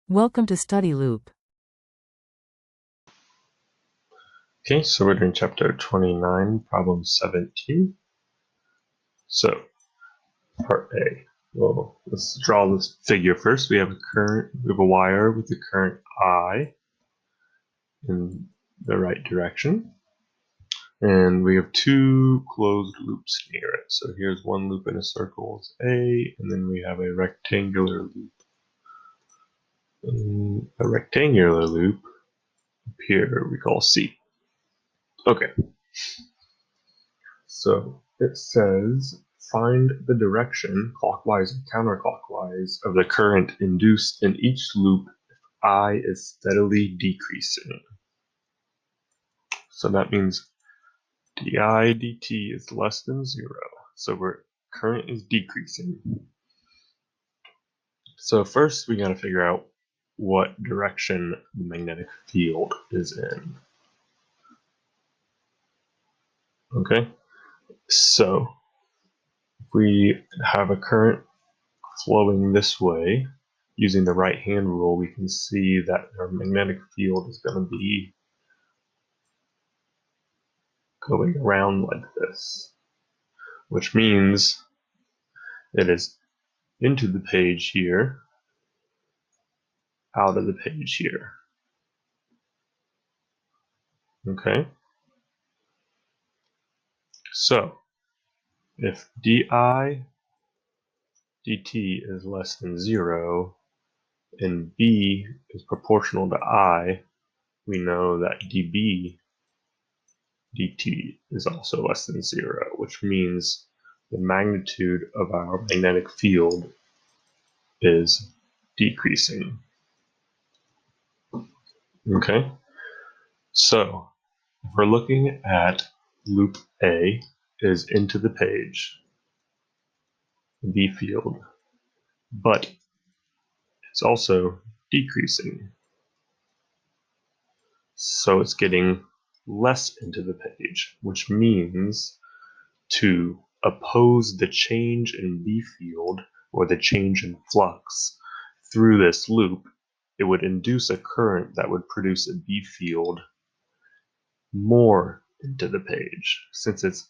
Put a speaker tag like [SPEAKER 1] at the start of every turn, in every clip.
[SPEAKER 1] Welcome to Study Loop.
[SPEAKER 2] Okay, so we're doing chapter 29, problem 17. So, part A. Well, let's draw this figure first. We have a wire with the current I in the right direction. And we have two closed loops near it. So here's one loop in a circle is A, and then we have a rectangular loop. And a rectangular loop up here we call C. Okay. So it says find the direction, clockwise and counterclockwise, of the current induced in each loop if I is steadily decreasing. So that means di dt is less than 0. So current is decreasing. So first we got to figure out what direction the magnetic field is in. Okay, so if we have a current flowing this way, using the right hand rule, we can see that our magnetic field is going to be going around like this, which means it is into the page here, out of the page here. Okay? So, if di dt is less than 0 and b is proportional to I, we know that dB dt is also less than 0, which means the magnitude of our magnetic field is decreasing. Okay, so if we're looking at loop A is into the page, B field, but it's also decreasing. So it's getting less into the page, which means to oppose the change in B field or the change in flux through this loop, it would induce a current that would produce a B field more into the page. Since it's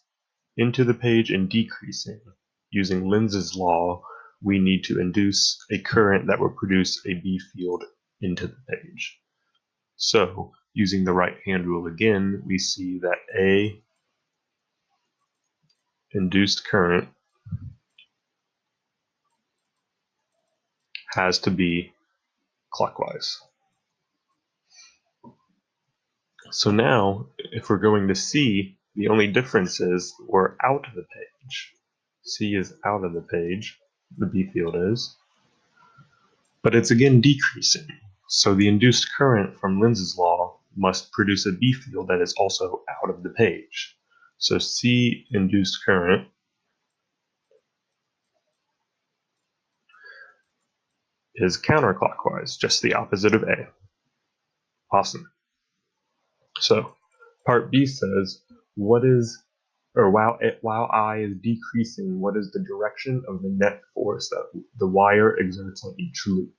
[SPEAKER 2] into the page and decreasing, using Lenz's law, we need to induce a current that will produce a B field into the page. So, using the right hand rule again, we see that A induced current has to be clockwise. So now, if we're going to C, the only difference is we're out of the page. C is out of the page, the B field is, but it's again decreasing. So the induced current from Lenz's law must produce a B field that is also out of the page. So C induced current is counterclockwise, just the opposite of A. Awesome. So part B says, while I is decreasing, what is the direction of the net force that the wire exerts on each loop?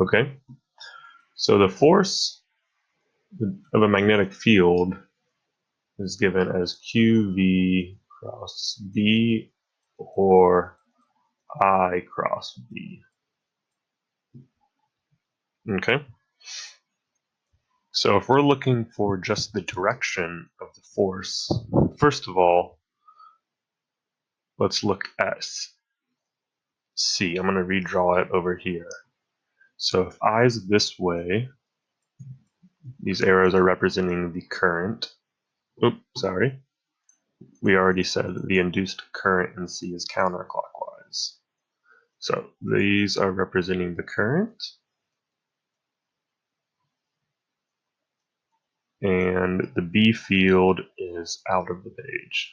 [SPEAKER 2] Okay, so the force of a magnetic field is given as QV cross B or I cross B. Okay, so if we're looking for just the direction of the force, first of all, let's look at C. I'm going to redraw it over here. So if I is this way, these arrows are representing the current. Oops, sorry. We already said that the induced current in C is counterclockwise. So these are representing the current. And the B field is out of the page.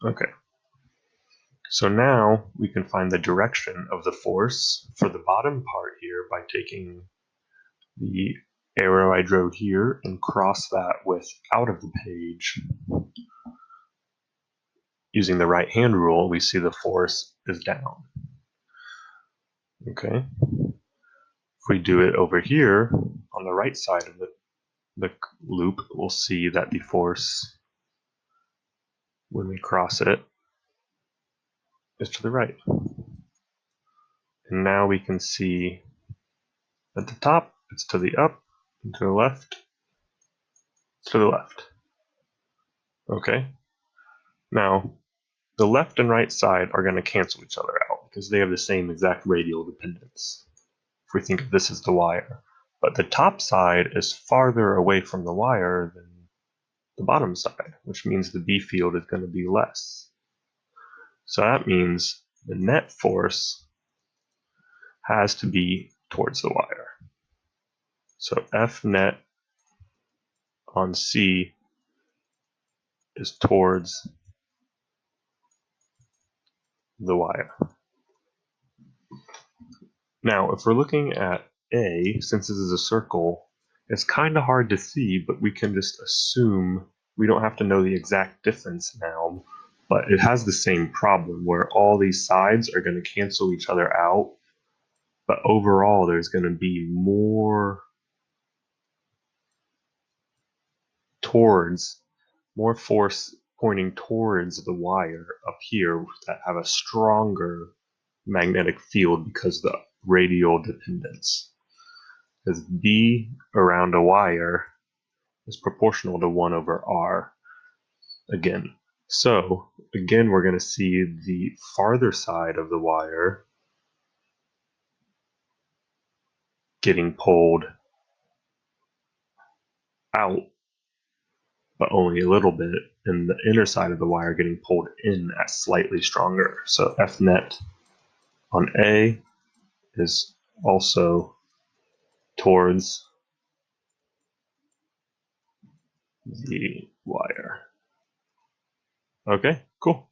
[SPEAKER 2] Okay. So now we can find the direction of the force for the bottom part here by taking the arrow I drew here and cross that with out of the page. Using the right hand rule, we see the force is down. Okay. we do it over here on the right side of the loop, we'll see that the force, when we cross it, is to the right. And now we can see at the top, it's to the up, and to the left, it's to the left. Okay? Now, the left and right side are going to cancel each other out because they have the same exact radial dependence, if we think of this as the wire. But the top side is farther away from the wire than the bottom side, which means the B field is going to be less. So that means the net force has to be towards the wire. So F net on C is towards the wire. Now, if we're looking at A, since this is a circle, it's kind of hard to see, but we can just assume, we don't have to know the exact difference now, but it has the same problem where all these sides are going to cancel each other out, but overall there's going to be more force pointing towards the wire up here that have a stronger magnetic field because of the radial dependence. Because B around a wire is proportional to 1 over R again. So again, we're going to see the farther side of the wire getting pulled out, but only a little bit, and the inner side of the wire getting pulled in at slightly stronger. So F net on A is also towards the wire. Okay, cool.